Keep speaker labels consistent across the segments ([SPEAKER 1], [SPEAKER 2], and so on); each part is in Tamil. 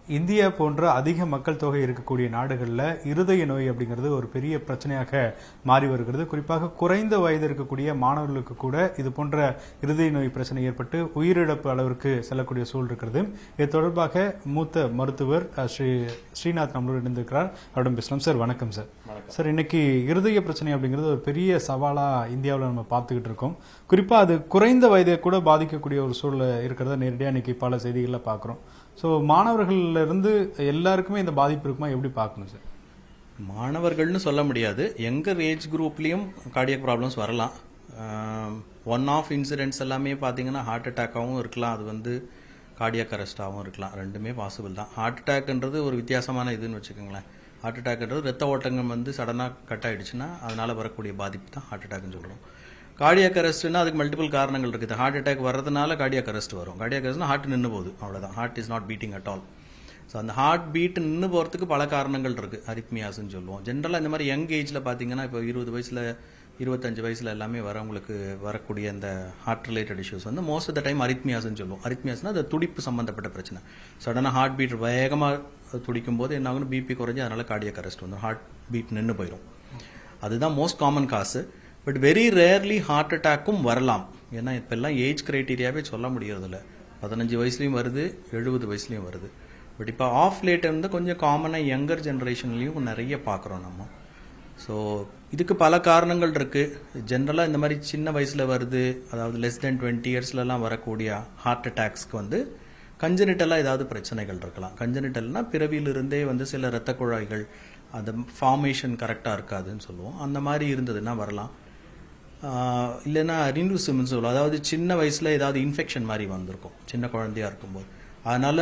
[SPEAKER 1] இந்தியா போன்ற அதிக மக்கள் தொகை இருக்கக்கூடிய நாடுகளில் இருதய நோய் அப்படிங்கிறது ஒரு பெரிய பிரச்சனையாக மாறி வருகிறது. குறிப்பாக குறைந்த வயது இருக்கக்கூடிய மாணவர்களுக்கு கூட இது போன்ற இருதய நோய் பிரச்சனை ஏற்பட்டு உயிரிழப்பு அளவிற்கு செல்லக்கூடிய சூழல் இருக்கிறது. இது தொடர்பாக மூத்த மருத்துவர் ஸ்ரீநாத் நம்மளோடு இணைந்திருக்கிறார். அவரிடம் பேசலாம். சார் வணக்கம். சார் இன்னைக்கு இருதய பிரச்சனை அப்படிங்கிறது ஒரு பெரிய சவாலா இந்தியாவில் நம்ம பார்த்துக்கிட்டு இருக்கோம். குறிப்பா அது குறைந்த வயதை கூட பாதிக்கக்கூடிய ஒரு சூழல் இருக்கிறத நேரடியாக இன்னைக்கு பல செய்திகள்ல பார்க்குறோம். ஸோ மாணவர்கள்ல இருந்து எல்லாருக்குமே இந்த பாதிப்பு இருக்குமா, எப்படி பார்க்கணும் சார்?
[SPEAKER 2] மாணவர்கள்னு சொல்ல முடியாது, எங்கர் ஏஜ் குரூப்லேயும் கார்டியக் ப்ராப்ளம்ஸ் வரலாம். ஒன் ஆஃப் இன்சிடென்ட்ஸ் எல்லாமே பார்த்தீங்கன்னா ஹார்ட் அட்டாக்காகவும் இருக்கலாம், அது வந்து கார்டியக் அரெஸ்டாகவும் இருக்கலாம். ரெண்டுமே பாசிபிள் தான். ஹார்ட் அட்டாக்ன்றது ஒரு வித்தியாசமான இதுன்னு வச்சுக்கோங்களேன். ஹார்ட் அட்டாக்ன்றது ரத்த ஓட்டங்கள் வந்து சடனாக கட் ஆகிடுச்சுன்னா அதனால் வரக்கூடிய பாதிப்பு தான் ஹார்ட் அட்டாக்னு சொல்கிறோம். கார்டியக் அரெஸ்ட்னா அதுக்கு மல்டிபிள் காரணங்கள் இருக்குது. ஹார்ட் அட்டாக் வர்றதுனால கார்டியக் அரெஸ்ட் வரும். கார்டியக் அரெஸ்ட்னா ஹார்ட் நின்று போகுது, அவ்வளோதான். Heart is not beating at all. So அந்த ஹார்ட் பீட் நின்று போகிறதுக்கு பல காரணங்கள் இருக்குது. அரித்மியாஸ்ன்னு சொல்லுவோம். ஜென்ரலாக இந்த மாதிரி யங் ஏஜில் பார்த்தீங்கன்னா இப்போ 20 வயசில் 25 வயசில் எல்லாமே வரவங்களுக்கு வரக்கூடிய இந்த ஹார்ட் ரிலேட்டட் இஷ்யூஸ் வந்து மோஸ்ட் ஆஃப் த டைம் அரித்மியாஸ்ன்னு சொல்லுவோம். அரித்மியாஸ்னா அது துடிப்பு சம்மந்தப்பட்ட பிரச்சனை. சடனாக ஹார்ட் பீட் வேகமாக துடிக்கும் போது என்ன ஆகுன்னு பிபி குறைஞ்சி அதனால் கார்டியக் அரெஸ்ட் வந்துடும், ஹார்ட் பீட் நின்று போயிடும். அதுதான் மோஸ்ட் காமன் காசு. பட் வெரி ரேர்லி ஹார்ட் அட்டாக்கும் வரலாம். ஏன்னா இப்போல்லாம் ஏஜ் கிரைட்டீரியாவே சொல்ல முடியறதில்ல. 15 வயசுலையும் வருது, 70 வயசுலையும் வருது. பட் இப்போ ஆஃப் லேட் வந்து கொஞ்சம் காமனாக யங்கர் ஜென்ரேஷன்லையும் நிறைய பார்க்குறோம் நம்ம. ஸோ இதுக்கு பல காரணங்கள் இருக்குது. ஜென்ரலாக இந்த மாதிரி சின்ன வயசில் வருது, அதாவது லெஸ் தென் 20 இயர்ஸ்லலாம் வரக்கூடிய ஹார்ட் அட்டாக்ஸ்க்கு வந்து கஞ்சனிட்டலாக ஏதாவது பிரச்சனைகள் இருக்கலாம். கஞ்சனிட்டல்னால் பிறவியிலிருந்தே வந்து சில இரத்த குழாய்கள் அந்த ஃபார்மேஷன் கரெக்டாக இருக்காதுன்னு சொல்லுவோம். அந்த மாதிரி இருந்ததுன்னா வரலாம். இல்லைன்னா ரின்யூசிம்னு சொல்லுவோம், அதாவது சின்ன வயசில் ஏதாவது இன்ஃபெக்ஷன் மாதிரி வந்திருக்கும் சின்ன குழந்தையாக இருக்கும்போது. அதனால்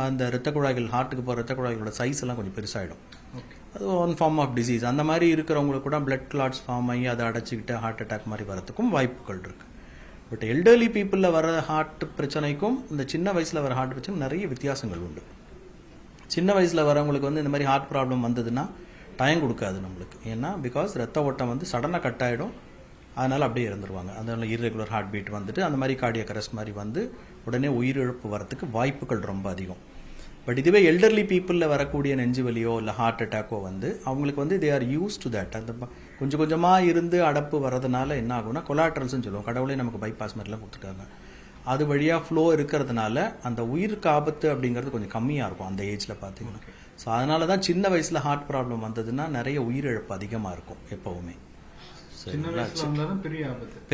[SPEAKER 2] அந்த இரத்த குழாய்கள், ஹார்ட்டுக்கு போகிற இரத்த குழாய்களோட சைஸ் எல்லாம் கொஞ்சம் பெருசாகிடும். அது ஒன் ஃபார்ம் ஆஃப் டிசீஸ். அந்த மாதிரி இருக்கிறவங்களுக்கு கூட பிளட் கிளாட்ஸ் ஃபார்ம் ஆகி அதை அடைச்சிக்கிட்டு ஹார்ட் அட்டாக் மாதிரி வரதுக்கும் வாய்ப்புகள் இருக்குது. பட் எல்டர்லி பீப்புளில் வர ஹார்ட் பிரச்சனைக்கும் இந்த சின்ன வயசில் வர ஹார்ட் பிரச்சனை நிறைய வித்தியாசங்கள் உண்டு. சின்ன வயசில் வரவங்களுக்கு வந்து இந்த மாதிரி ஹார்ட் ப்ராப்ளம் வந்ததுன்னா டைம் கொடுக்காது நம்மளுக்கு. ஏன்னா பிகாஸ் ரத்த ஓட்டம் வந்து சடனாக கட் ஆகிடும், அதனால் அப்படியே இருந்துருவாங்க. அதனால் இர்ரெகுலர் ஹார்ட் பீட் வந்துட்டு அந்த மாதிரி கார்டியக் அரெஸ்ட் மாதிரி வந்து உடனே உயிரிழப்பு வரத்துக்கு வாய்ப்புகள் ரொம்ப அதிகம். பட் இதுவே எல்டர்லி பீப்புளில் வரக்கூடிய நெஞ்சு வலியோ இல்லை ஹார்ட் அட்டாக்கோ வந்து அவங்களுக்கு வந்து they are use to that. அந்த கொஞ்சம் கொஞ்சமாக இருந்து அடப்பு வரதுனால என்ன ஆகும்னா கொலாட்ரல்ஸ்ன்னு சொல்லுவோம். கடவுளே நமக்கு பைபாஸ் மாதிரிலாம் கொடுத்துருக்காங்க. அது வழியாக ஃப்ளோ இருக்கிறதுனால அந்த உயிருக்கு ஆபத்து அப்படிங்கிறது கொஞ்சம் கம்மியாக இருக்கும் அந்த ஏஜில் பார்த்தீங்கன்னா. ஸோ அதனால தான் சின்ன வயசில் ஹார்ட் ப்ராப்ளம் வந்ததுன்னா நிறைய உயிரிழப்பு அதிகமாக இருக்கும் எப்போவுமே.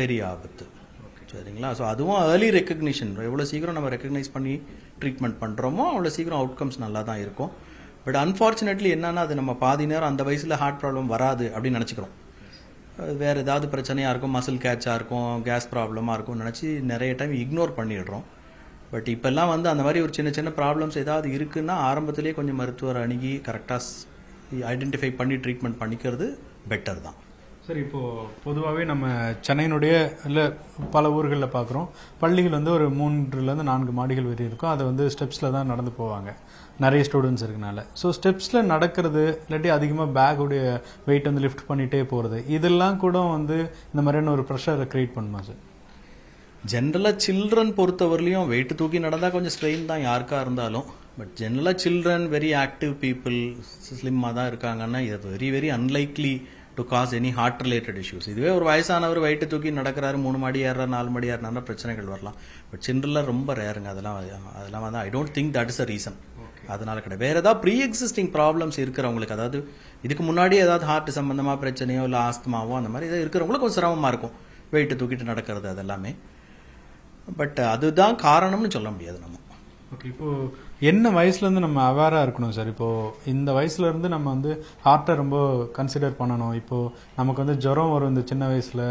[SPEAKER 2] பெரிய ஆபத்து. சரிங்களா? ஸோ அதுவும் ஏர்லி ரெக்கக்னிஷன். எவ்வளோ சீக்கிரம் நம்ம ரெக்கக்னைஸ் பண்ணி ட்ரீட்மெண்ட் பண்ணுறோமோ அவ்வளோ சீக்கிரம் அவுட்கம்ஸ் நல்லா தான் இருக்கும். பட் அன்ஃபார்ச்சுனேட்லி என்னன்னா, அது நம்ம பாதி நேரம் அந்த வயசில் ஹார்ட் ப்ராப்ளம் வராது அப்படின்னு நினச்சிக்கிறோம். வேறு ஏதாவது பிரச்சனையாக இருக்கும், மசில் கேட்சாக இருக்கும், கேஸ் ப்ராப்ளமாக இருக்கும்னு நினச்சி நிறைய டைம் இக்னோர் பண்ணிடுறோம். பட் இப்போல்லாம் வந்து அந்த மாதிரி ஒரு சின்ன சின்ன ப்ராப்ளம்ஸ் ஏதாவது இருக்குன்னா ஆரம்பத்திலே கொஞ்சம் மருத்துவர் அணுகி கரெக்டாக ஐடென்டிஃபை பண்ணி ட்ரீட்மெண்ட் பண்ணிக்கிறது பெட்டர் தான்.
[SPEAKER 1] சார் இப்போது பொதுவாகவே நம்ம சென்னையினுடைய இல்லை பல ஊர்களில் பார்க்குறோம், பள்ளிகள் வந்து ஒரு 3 to 4 மாடிகள் வரை இருக்கும். அதை வந்து ஸ்டெப்ஸில் தான் நடந்து போவாங்க, நிறைய ஸ்டூடெண்ட்ஸ் இருக்கனால. ஸோ ஸ்டெப்ஸில் நடக்கிறது இல்லாட்டி அதிகமாக பேக்குடைய வெயிட் வந்து லிஃப்ட் பண்ணிகிட்டே போகிறது, இதெல்லாம் கூட வந்து இந்த மாதிரியான ஒரு ப்ரெஷரை க்ரியேட் பண்ணுமா சார்?
[SPEAKER 2] ஜென்ரலாக சில்ட்ரன் பொறுத்தவரையிலையும் வெயிட் தூக்கி நடந்தால் கொஞ்சம் ஸ்ட்ரெயின் தான் யாருக்காக இருந்தாலும். பட் ஜென்ரலாக சில்ட்ரன் வெரி ஆக்டிவ் பீப்புள் ஸ்லிம்மாக தான் இருக்காங்கன்னா இது very very unlikely to cause any heart related issues. இதுவே ஒரு வயசானவர் வெயிட்டு தூக்கி நடக்கிறாரு, 3 மாடி ஏறாரு, 4 மாடி ஏறினாலும் பிரச்சனைகள் வரலாம். பட் சின்ரலாக ரொம்ப ரேருங்க. அதெல்லாம் வந்து I don't think that is a reason. அதனால கிடையாது. வேறு ஏதாவது ப்ரீ எக்ஸிஸ்டிங் ப்ராப்ளம்ஸ் இருக்கிறவங்களுக்கு, அதாவது இதுக்கு முன்னாடி ஏதாவது ஹார்ட் சம்மந்தமாக பிரச்சனையோ இல்லை ஆஸ்துமாவோ அந்த மாதிரி ஏதாவது இருக்கிறவங்களுக்கு கொஞ்சம் சிரமமாக இருக்கும் வெயிட்டு தூக்கிட்டு நடக்கிறது அதெல்லாமே. பட் அதுதான் காரணம்னு சொல்ல முடியாது நம்ம.
[SPEAKER 1] ஓகே, இப்போது என்ன வயசுலேருந்து நம்ம அவேராக இருக்கணும் சார்? இப்போது இந்த வயசுலேருந்து நம்ம வந்து ஹார்ட்டை ரொம்ப கன்சிடர் பண்ணணும். இப்போது நமக்கு வந்து ஜுரம் வரும் இந்த சின்ன வயசில்,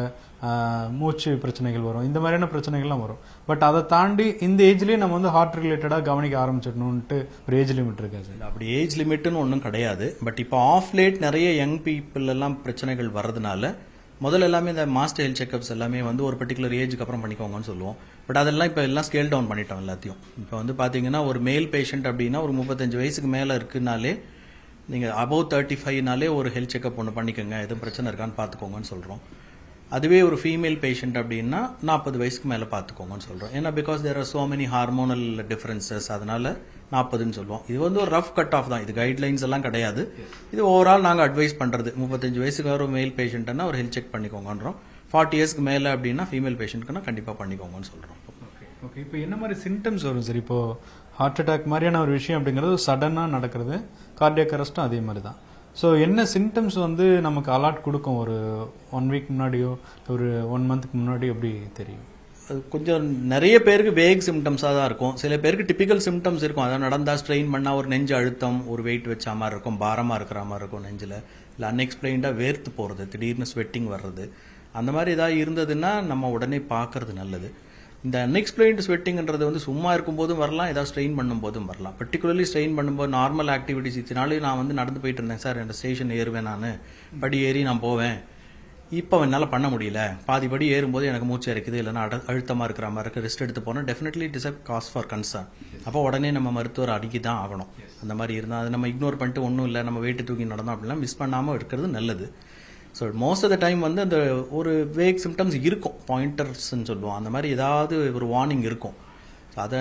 [SPEAKER 1] மூச்சு பிரச்சனைகள் வரும், இந்த மாதிரியான பிரச்சனைகள்லாம் வரும். பட் அதை தாண்டி இந்த ஏஜ்லேயே நம்ம வந்து ஹார்ட் ரிலேட்டடாக கவனிக்க ஆரம்பிச்சிடணுன்ட்டு ஒரு ஏஜ் லிமிட் இருக்கா சார்?
[SPEAKER 2] அப்படி ஏஜ் லிமிட்டுன்னு ஒன்றும் கிடையாது. பட் இப்போ ஆஃப் லேட் நிறைய யங் பீப்புள் எல்லாம் பிரச்சனைகள் வர்றதுனால முதல்ல எல்லாமே இந்த மாஸ்டர் ஹெல்த் செக்அப்ஸ் எல்லாமே வந்து ஒரு பர்டிகுலர் ஏஜுக்கு அப்புறம் பண்ணிக்கோங்கன்னு சொல்லுவோம். பட் அதெல்லாம் இப்போ எல்லாம் ஸ்கேல் டவுன் பண்ணிட்டோம் எல்லாத்தையும். இப்போ வந்து பார்த்தீங்கன்னா ஒரு மேல் பேஷண்ட் அப்படின்னா ஒரு 35 வயசுக்கு மேலே இருக்குனாலே நீங்கள் அபவ் 35நாலே ஒரு ஹெல்த் செக்அப் ஒன்று பண்ணிக்கோங்க, எதுவும் பிரச்சனை இருக்கான்னு பார்த்துக்கோங்கன்னு சொல்கிறோம். அதுவே ஒரு ஃபீமேல் பேஷண்ட் அப்படின்னா 40 வயசுக்கு மேலே பார்த்துக்கோங்கன்னு சொல்கிறோம். ஏன்னா because there are so many hormonal differences, அதனால் 40ன்னு சொல்லுவோம். இது வந்து ஒரு ரஃப் கட் ஆஃப் தான், இது கைட்லைன்ஸ் எல்லாம் கிடையாது. இது ஓவரால் நாங்கள் அட்வைஸ் பண்ணுறது 35 வயசுக்கு ஒரு மேல் பேஷண்ட்னா ஒரு ஹெல்த் செக் பண்ணிக்கோங்கன்றோம். 40 இயர்ஸ்க்கு மேலே அப்படின்னா ஃபீமேல் பேஷண்ட்க்குன்னா கண்டிப்பாக பண்ணிக்கோங்கன்னு சொல்கிறோம்.
[SPEAKER 1] ஓகே, இப்போ என்ன மாதிரி சிம்டம்ஸ் வரும் சார்? இப்போ ஹார்ட் அட்டாக் மாதிரியான ஒரு விஷயம் அப்படிங்கிறது சடனாக நடக்கிறது, கார்டியாக் அரெஸ்ட்டும் அதே மாதிரி தான். ஸோ என்ன சிம்டம்ஸ் வந்து நமக்கு அலர்ட் கொடுக்கும்? ஒரு 1 வீக் முன்னாடியோ ஒரு 1 மந்த்துக்கு முன்னாடி எப்படி தெரியும்?
[SPEAKER 2] அது கொஞ்சம் நிறைய பேருக்கு வேக் சிம்டம்ஸாக தான் இருக்கும். சில பேருக்கு டிபிக்கல் சிம்டம்ஸ் இருக்கும். அதான் நடந்தால் ஸ்ட்ரெயின் பண்ணால் ஒரு நெஞ்சு அழுத்தம், ஒரு வெயிட் வச்ச மாதிரி இருக்கும், பாரமாக இருக்கிற மாதிரி இருக்கும் நெஞ்சில், இல்லை அன்எக்ஸ்பிளைன்டாக வேர்த்து போகிறது, திடீர்னு ஸ்வெட்டிங் வர்றது, அந்த மாதிரி ஏதாவது இருந்ததுன்னா நம்ம உடனே பார்க்கறது நல்லது. இந்த அன்எக்ஸ்பிளைன்டு ஸ்வெட்டிங்கிறது வந்து சும்மா இருக்கும்போதும் வரலாம், ஏதாவது ஸ்ட்ரெயின் பண்ணும்போதும் வரலாம். பர்டிகுலர்லி ஸ்ட்ரெயின் பண்ணும்போது நார்மல் ஆக்டிவிட்டிஸ் இதனாலே நான் வந்து நடந்து போயிட்டு இருந்தேன் சார், என் ஸ்டேஷன் ஏறுவேன், நான் படி ஏறி நான் போவேன், இப்போ என்னால் பண்ண முடியல, பாதி படி ஏறும்போது எனக்கு மூச்சு இறக்குது, இல்லைன்னா அழுத்தமாக இருக்கிற மாதிரி இருக்குது, ரெஸ்ட் எடுத்து போனால் definitely it is a cause for concern. அப்போ உடனே நம்ம மருத்துவர் அடிக்கி தான் ஆகணும். அந்த மாதிரி இருந்தால் அதை நம்ம இக்னோர் பண்ணிட்டு ஒன்றும் இல்லை நம்ம வெயிட்டு தூக்கி நடந்தோம் அப்படின்னா மிஸ் பண்ணாமல் இருக்கிறது நல்லது. So most of the time வந்து அந்த ஒரு வேக் சிம்டம்ஸ் இருக்கும், பாயிண்டர்ஸ்ன்னு சொல்லுவோம், அந்த மாதிரி ஏதாவது ஒரு வார்னிங் இருக்கும். ஸோ அதை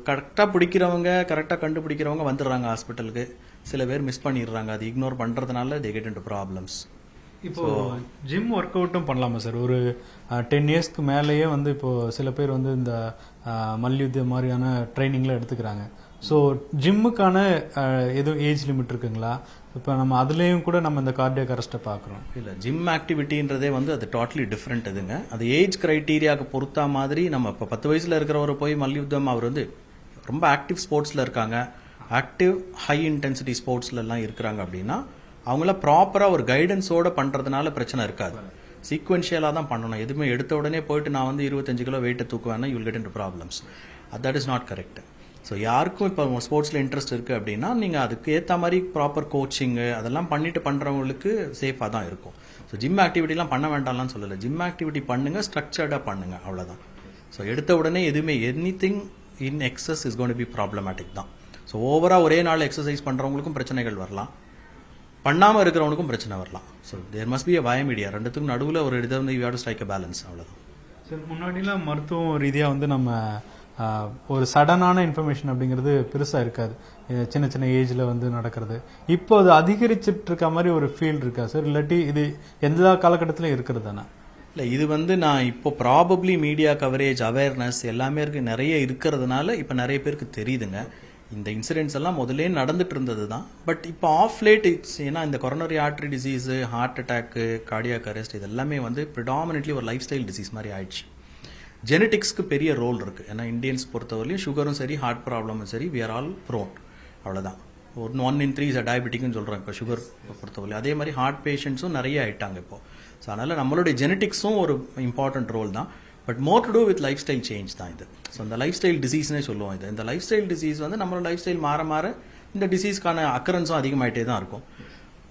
[SPEAKER 2] கரெக்டாக பிடிக்கிறவங்க, கரெக்டாக கண்டுபிடிக்கிறவங்க வந்துடுறாங்க ஹாஸ்பிட்டலுக்கு. சில பேர் மிஸ் பண்ணிடுறாங்க, அது இக்னோர் பண்ணுறதுனால தே கெட் இன்டு ப்ராப்ளம்ஸ்.
[SPEAKER 1] இப்போ ஜிம் ஒர்க் அவுட்டும் பண்ணலாமா சார்? ஒரு 10 இயர்ஸ்க்கு மேலேயே வந்து இப்போ சில பேர் வந்து இந்த மல்யுத்த மாதிரியான ட்ரைனிங்லாம் எடுத்துக்கிறாங்க. ஸோ ஜிம்முக்கான எதுவும் ஏஜ் லிமிட் இருக்குங்களா? இப்போ நம்ம அதுலேயும் கூட நம்ம இந்த கார்டியாக் அரெஸ்ட்டை பார்க்குறோம்.
[SPEAKER 2] இல்லை, ஜிம் ஆக்டிவிட்டின்றதே வந்து அது டோட்டலி டிஃப்ரெண்ட். இதுங்க அது ஏஜ் கிரைட்டீரியாவுக்கு பொறுத்தா மாதிரி நம்ம இப்போ 10 வயசில் இருக்கிறவரை போய் மல்யுத்தம், அவர் வந்து ரொம்ப ஆக்டிவ் ஸ்போர்ட்ஸில் இருக்காங்க, ஆக்டிவ் ஹை இன்டென்சிட்டி ஸ்போர்ட்ஸ்லாம் இருக்கிறாங்க அப்படின்னா அவங்கள ப்ராப்பராக ஒரு கைடன்ஸோட பண்ணுறதுனால பிரச்சனை இருக்காது. சீக்வென்ஷியலாக தான் பண்ணணும். எதுவுமே எடுத்த உடனே போயிட்டு நான் வந்து 25 கிலோ வெயிட்டை தூக்குவேன்னா you'll get into problems. That is not correct. So யாருக்கும் இப்போ ஸ்போர்ட்ஸில் இன்ட்ரெஸ்ட் இருக்குது அப்படின்னா நீங்கள் அதுக்கு ஏற்ற மாதிரி ப்ராப்பர் கோச்சிங்கு அதெல்லாம் பண்ணிட்டு பண்ணுறவங்களுக்கு சேஃபாக தான் இருக்கும். ஸோ ஜிம் ஆக்டிவிட்டிலாம் பண்ண வேண்டாம்லாம் சொல்லலை, ஜிம் ஆக்டிவிட்டி பண்ணுங்கள், ஸ்ட்ரக்சர்டாக பண்ணுங்கள், அவ்வளோதான். ஸோ எடுத்த உடனே எதுவுமே anything in excess is gone to be problematic தான். ஸோ ஓவராக ஒரே நாள் எக்ஸசைஸ் பண்ணுறவங்களுக்கும் பிரச்சனைகள் வரலாம், பண்ணாமல் இருக்கிறவனுக்கும் பிரச்சனை வரலாம். So there must be a via media, ரெண்டுத்துக்கும் நடுவில் ஒரு இதை வந்து you have to strike a balance, அவ்வளோதான்.
[SPEAKER 1] சார் முன்னாடிலாம் மருத்துவ ரீதியாக வந்து நம்ம ஒரு சடனான இன்ஃபர்மேஷன் அப்படிங்கிறது பெருசாக இருக்காது, சின்ன சின்ன ஏஜில் வந்து நடக்கிறது. இப்போ அது அதிகரிச்சுட்டு இருக்க மாதிரி ஒரு ஃபீல் இருக்கா சார்? இல்லாட்டி இது எந்த காலகட்டத்திலும் இருக்கிறது தானே?
[SPEAKER 2] இல்லை, இது வந்து நான் இப்போ ப்ராபப்ளி மீடியா கவரேஜ், அவேர்னஸ் எல்லாமே நிறைய இருக்கிறதுனால இப்போ நிறைய பேருக்கு தெரியுதுங்க. இந்த இன்சிடென்ட்ஸ் எல்லாம் முதலே நடந்துட்டு இருந்தது தான். பட் இப்போ ஆஃப் லேட் இட்ஸ், ஏன்னா இந்த coronary artery disease, heart attack, cardiac arrest இது எல்லாமே வந்து ப்ரிடாமினெட்லி ஒரு லைஃப் ஸ்டைல் டிசீஸ் மாதிரி ஆயிடுச்சு. ஜெனட்டிக்ஸ்க்கு பெரிய ரோல் இருக்குது. ஏன்னா இந்தியன்ஸ் பொறுத்தவரையிலும் சுகரும் சரி, ஹார்ட் ப்ராப்ளமும் சரி, வி ஆர் ஆல் ப்ரோன், அவ்வளோதான். ஒரு 1 in 3 இஸ் டயபெட்டிக்னு சொல்கிறோம் இப்போ சுகர் பொறுத்தவரையிலும். அதே மாதிரி ஹார்ட் பேஷண்ட்ஸும் நிறைய ஆயிட்டாங்க இப்போ. ஸோ அதனால் நம்மளுடைய ஜெனட்டிக்ஸும் ஒரு இம்பார்ட்டன்ட் ரோல் தான். But more to do with lifestyle change தான் இது. ஸோ இந்த லைஃப் ஸ்டைல் டிசீஸ்னே சொல்லுவோம் இது. இந்த லைஃப் ஸ்டைல் டிசீஸ் வந்து நம்மளோட லைஃப் ஸ்டைல் மாற மாற இந்த டிசீஸ்க்கான அக்கரன்ஸும் அதிகமாகிட்டே தான் இருக்கும்.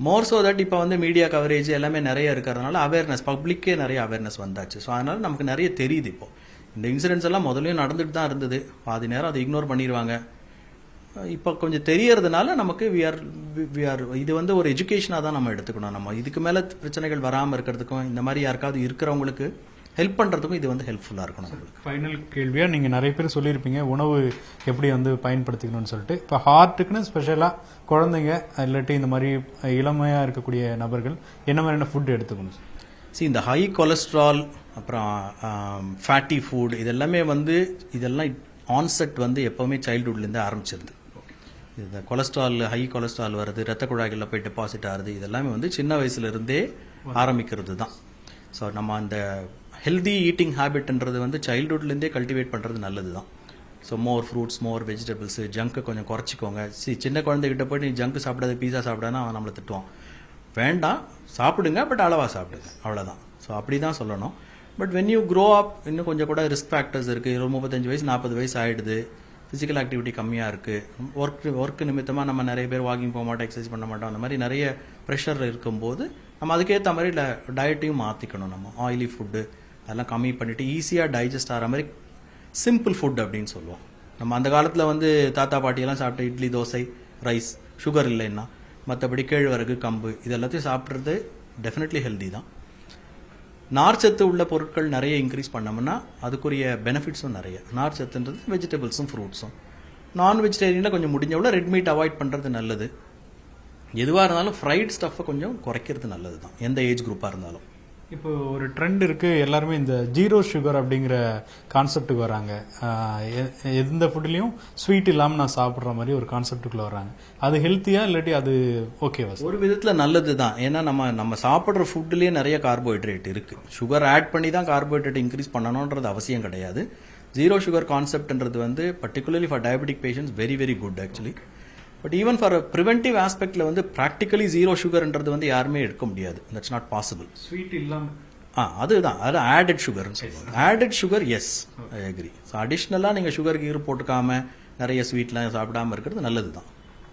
[SPEAKER 2] மோர் ஸோ தட் இப்போ வந்து மீடியா கவரேஜ் எல்லாமே நிறைய இருக்கிறதுனால அவேர்னஸ், பப்ளிக்கே நிறைய அவேர்னஸ் வந்தாச்சு. ஸோ அதனால் நமக்கு நிறைய தெரியுது. இப்போ இந்த இன்சிடென்ட்ஸ் எல்லாம் முதலையும் நடந்துட்டு தான் இருந்தது, பாதி நேரம் அதை இக்னோர் பண்ணிடுவாங்க. இப்போ கொஞ்சம் தெரியறதுனால நமக்கு வி ஆர் இது வந்து ஒரு எஜுகேஷனாக தான் நம்ம எடுத்துக்கணும். நம்ம இதுக்கு மேலே பிரச்சனைகள் வராமல் இருக்கிறதுக்கும், இந்த மாதிரி யாருக்காவது இருக்கிறவங்களுக்கு ஹெல்ப் பண்ணுறதுக்கும் இது வந்து ஹெல்ப்ஃபுல்லாக இருக்கணும் நம்மளுக்கு.
[SPEAKER 1] ஃபைனல் கேள்வியாக நீங்கள் நிறைய பேர் சொல்லியிருப்பீங்க உணவு எப்படி வந்து பயன்படுத்திக்கணும்னு சொல்லிட்டு. இப்போ ஹார்ட்டுக்குன்னு ஸ்பெஷலாக குழந்தைங்க இல்லாட்டி இந்த மாதிரி இளமையாக இருக்கக்கூடிய நபர்கள் என்ன மாதிரியான ஃபுட் எடுத்துக்கணும்?
[SPEAKER 2] இந்த ஹை கொலஸ்ட்ரால், அப்புறம் ஃபேட்டி ஃபுட் இதெல்லாமே வந்து இதெல்லாம் ஆன்செட் வந்து எப்போவுமே சைல்டுஹுட்லேருந்து ஆரம்பிச்சிருது. இந்த கொலஸ்ட்ரால், ஹை கொலஸ்ட்ரால் வருது, ரத்த குழாய்களில் போய் டெபாசிட் ஆகுது, இதெல்லாமே வந்து சின்ன வயசுலேருந்தே ஆரம்பிக்கிறது தான். ஸோ நம்ம அந்த ஹெல்தி ஈட்டிங் ஹேபிட்ன்றது வந்து சைல்டுஹுட்லேருந்தே கல்டிவேட் பண்ணுறது நல்லது தான். ஸோ மோர் ஃப்ரூட்ஸ், மோர் வெஜிடபிள்ஸு, ஜங்க்கு கொஞ்சம் குறைச்சிக்கோங்க. சின்ன குழந்தைகிட்ட போய்ட்டு நீ ஜங்க்கு சாப்பிடாத, பீஸா சாப்பிடானா அவன் நம்மளை திட்டுவான். வேண்டாம், சாப்பிடுங்க, பட் அளவாக சாப்பிடுங்க, அவ்வளோதான். ஸோ அப்படி தான் சொல்லணும். But when you grow up இன்னும் கொஞ்சம் கூட ரிஸ்க் ஃபேக்டர்ஸ் இருக்குது. 35 வயசு 40 வயசு ஆகிடுது, ஃபிசிக்கல் ஆக்டிவிட்டி கம்மியாக இருக்குது, ஒர்க் நிமித்தமாக நம்ம நிறைய பேர் வாக்கிங் போக மாட்டோம், எக்ஸசைஸ் பண்ண மாட்டோம், அந்த மாதிரி நிறைய ப்ரெஷர் இருக்கும்போது நம்ம அதுக்கேற்ற மாதிரி டயட்டையும் மாற்றிக்கணும். நம்ம ஆயிலி ஃபுட்டு அதெல்லாம் கம்மி பண்ணிவிட்டு ஈஸியாக டைஜஸ்ட் ஆகிற மாதிரி சிம்பிள் ஃபுட் அப்படின்னு சொல்லுவோம். நம்ம அந்த காலத்தில் வந்து தாத்தா பாட்டியெல்லாம் சாப்பிட்டு இட்லி, தோசை, ரைஸ், சுகர் இல்லைன்னா மற்றபடி கேழ்வரகு, கம்பு இது எல்லாத்தையும் சாப்பிட்றது டெஃபினெட்லி ஹெல்தி தான். நார்ச்சத்து உள்ள பொருட்கள் நிறைய இன்க்ரீஸ் பண்ணோம்னா அதுக்குரிய பெனிஃபிட்ஸும் நிறைய. நார்ச்சத்துன்றது வெஜிடபிள்ஸும் ஃப்ரூட்ஸும். நான் வெஜிடேரியனில் கொஞ்சம் முடிஞ்சவள ரெட் மீட் அவாய்ட் பண்ணுறது நல்லது. எதுவாக இருந்தாலும் ஃப்ரைட் ஸ்டஃப்பை கொஞ்சம் குறைக்கிறது நல்லது தான், எந்த ஏஜ் குரூப்பாக இருந்தாலும்.
[SPEAKER 1] இப்போ ஒரு ட்ரெண்ட் இருக்கு, எல்லாருமே இந்த ஜீரோ சுகர் அப்படிங்கிற கான்செப்டுக்கு வராங்க. எந்த ஃபுட்லயும் ஸ்வீட் இல்லாம நான் சாப்பிடுற மாதிரி ஒரு கான்செப்டுக்குள்ள வராங்க. அது ஹெல்த்தியா இல்லாட்டி அது ஓகேவா?
[SPEAKER 2] ஒரு விதத்தில் நல்லது தான். ஏன்னா நம்ம சாப்பிட்ற ஃபுட்லேயே நிறைய கார்போஹைட்ரேட் இருக்கு. சுகர் ஆட் பண்ணி தான் கார்போஹைட்ரேட் இன்க்ரீஸ் பண்ணணுன்றது அவசியம் கிடையாது. ஜீரோ சுகர் கான்செப்ட்ன்றது வந்து particularly for diabetic patients very very good actually. But even for preventive ஆஸ்பெக்ட்ல வந்து ப்ராக்டிகலி ஜீரோ சுகர்ன்றது வந்து யாருமே எடுக்க முடியாது. That's not possible.
[SPEAKER 1] ஸ்வீட் இல்லாம
[SPEAKER 2] அதுதான், அது ஆடட் சுகர்னு சொல்லுவாங்க. Added sugar yes, I agree. So அடிஷ்னலாக நீங்கள் சுகர் கீர் போட்டுக்காம நிறைய ஸ்வீட்லாம் சாப்பிடாம இருக்கிறது நல்லது தான்.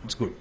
[SPEAKER 2] It's good.